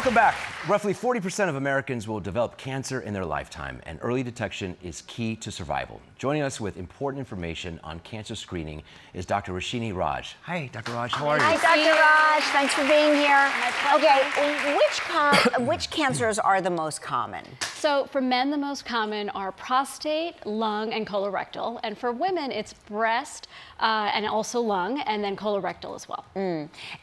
Welcome back. Roughly 40% of Americans will develop cancer in their lifetime, and early detection is key to survival. Joining us with important information on cancer screening is Dr. Roshini Raj. Hi, Dr. Raj. How are you? Hi, Dr. Raj. Thanks for being here. Okay, which cancers are the most common? So for men, the most common are prostate, lung, and colorectal. And for women, it's breast and also lung, and then colorectal as well.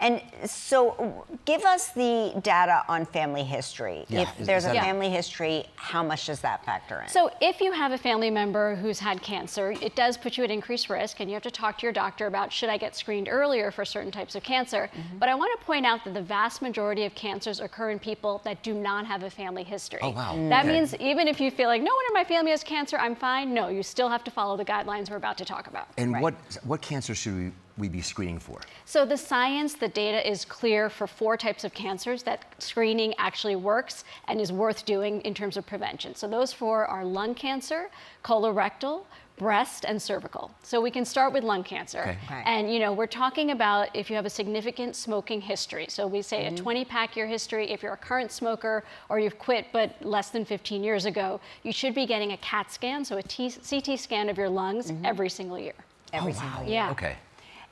And so give us the data on family history. Yeah, If there's a family history, how much does that factor in? So if you have a family member who's had cancer, it does put you at increased risk, and you have to talk to your doctor about, should I get screened earlier for certain types of cancer? But I want to point out that the vast majority of cancers occur in people that do not have a family history. Oh, wow. That means even if you feel like no one in my family has cancer, I'm fine. No, you still have to follow the guidelines we're about to talk about. And what cancer should we be screening for? So the science, the data is clear for 4 types of cancers that screening actually works and is worth doing in terms of prevention. So those 4 are lung cancer, colorectal, breast, and cervical. So we can start with lung cancer. Okay. And we're talking about if you have a significant smoking history. So we say a 20-pack year history. If you're a current smoker or you've quit but less than 15 years ago, you should be getting a CAT scan, so a CT scan of your lungs every single year. Every single year. Yeah. Okay.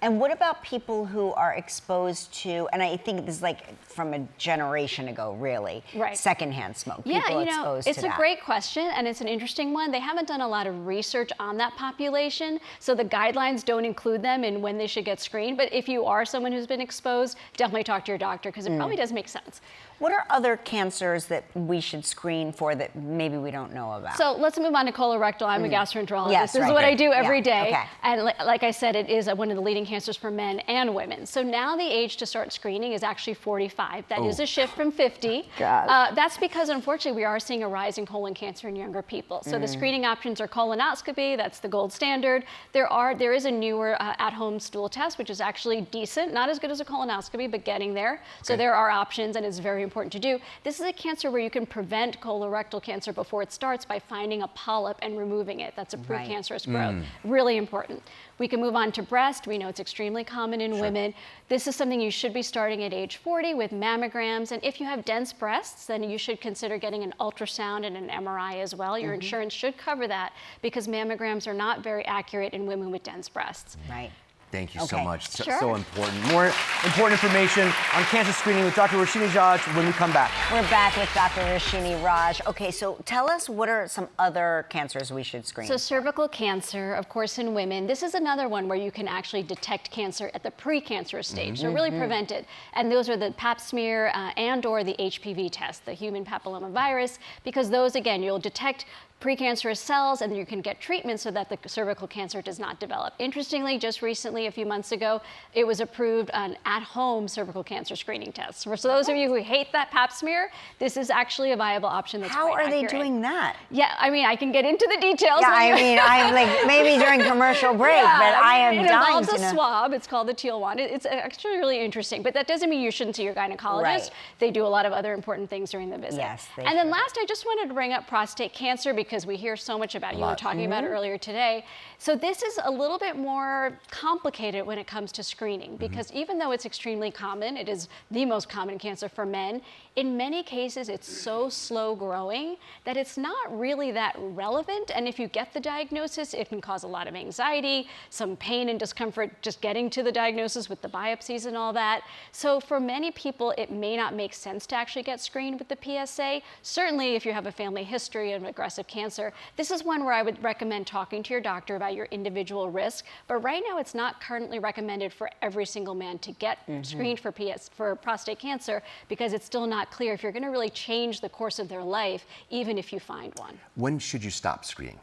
And what about people who are exposed to, and I think this is like from a generation ago, really, secondhand smoke? People exposed it's to a that. great question, and it's an interesting one. They haven't done a lot of research on that population, so the guidelines don't include them in when they should get screened. But if you are someone who's been exposed, definitely talk to your doctor, because it probably does make sense. What are other cancers that we should screen for that maybe we don't know about? So let's move on to colorectal. I'm a gastroenterologist. Yes, this is what I do every day. Okay. And like I said, it is one of the leading cancers for men and women. So now the age to start screening is actually 45. That is a shift from 50. That's because, unfortunately, we are seeing a rise in colon cancer in younger people. So the screening options are colonoscopy. That's the gold standard. There is a newer at-home stool test, which is actually decent. Not as good as a colonoscopy, but getting there. So there are options, and it's very important to do. This is a cancer where you can prevent colorectal cancer before it starts by finding a polyp and removing it. That's a precancerous growth. Really important. We can move on to breast. We know it's extremely common in women. This is something you should be starting at age 40 with mammograms. And if you have dense breasts, then you should consider getting an ultrasound and an MRI as well. Your insurance should cover that because mammograms are not very accurate in women with dense breasts. Right. Thank you so much. Sure. So important. More important information on cancer screening with Dr. Roshini Raj when we come back. We're back with Dr. Roshini Raj. Okay, so tell us, what are some other cancers we should screen? So cervical cancer, of course, in women, this is another one where you can actually detect cancer at the precancerous stage, so really prevent it. And those are the pap smear and or the HPV test, the human papillomavirus, because those, again, you'll detect precancerous cells, and you can get treatment so that the cervical cancer does not develop. Interestingly, just recently, a few months ago, it was approved an at-home cervical cancer screening test. For those of you who hate that pap smear, this is actually a viable option that's How quite are they accurate. doing that? Yeah, I mean, I can get into the details. Yeah, I mean, I'm like, maybe during commercial break, but I am dying to know. It involves a swab. It's called the teal wand. It's actually really interesting, but that doesn't mean you shouldn't see your gynecologist. Right. They do a lot of other important things during the visit. Yes, they And then should. last, I just wanted to bring up prostate cancer because we hear so much about it. You were talking about it earlier today. So this is a little bit more complicated when it comes to screening because even though it's extremely common, it is the most common cancer for men, in many cases it's so slow growing that it's not really that relevant. And if you get the diagnosis, it can cause a lot of anxiety, some pain and discomfort just getting to the diagnosis with the biopsies and all that. So for many people, it may not make sense to actually get screened with the PSA. Certainly if you have a family history of aggressive cancer, this is one where I would recommend talking to your doctor about your individual risk. But right now, it's not currently recommended for every single man to get screened for prostate cancer because it's still not clear if you're going to really change the course of their life, even if you find one. When should you stop screening?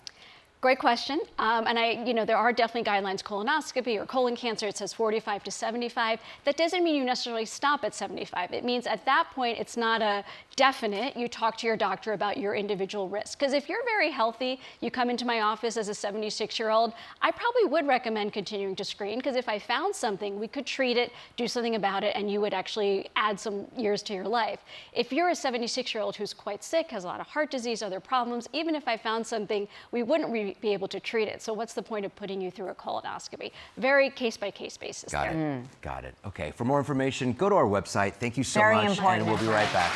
Great question. And there are definitely guidelines, colonoscopy or colon cancer, it says 45 to 75. That doesn't mean you necessarily stop at 75. It means at that point, it's not a definite. You talk to your doctor about your individual risk. Because if you're very healthy, you come into my office as a 76-year-old, I probably would recommend continuing to screen because if I found something, we could treat it, do something about it, and you would actually add some years to your life. If you're a 76-year-old who's quite sick, has a lot of heart disease, other problems, even if I found something, we wouldn't be able to treat it. So what's the point of putting you through a colonoscopy? Very case-by-case basis. Got it. Okay. For more information, go to our website. Thank you so Very much, important. and we'll be right back.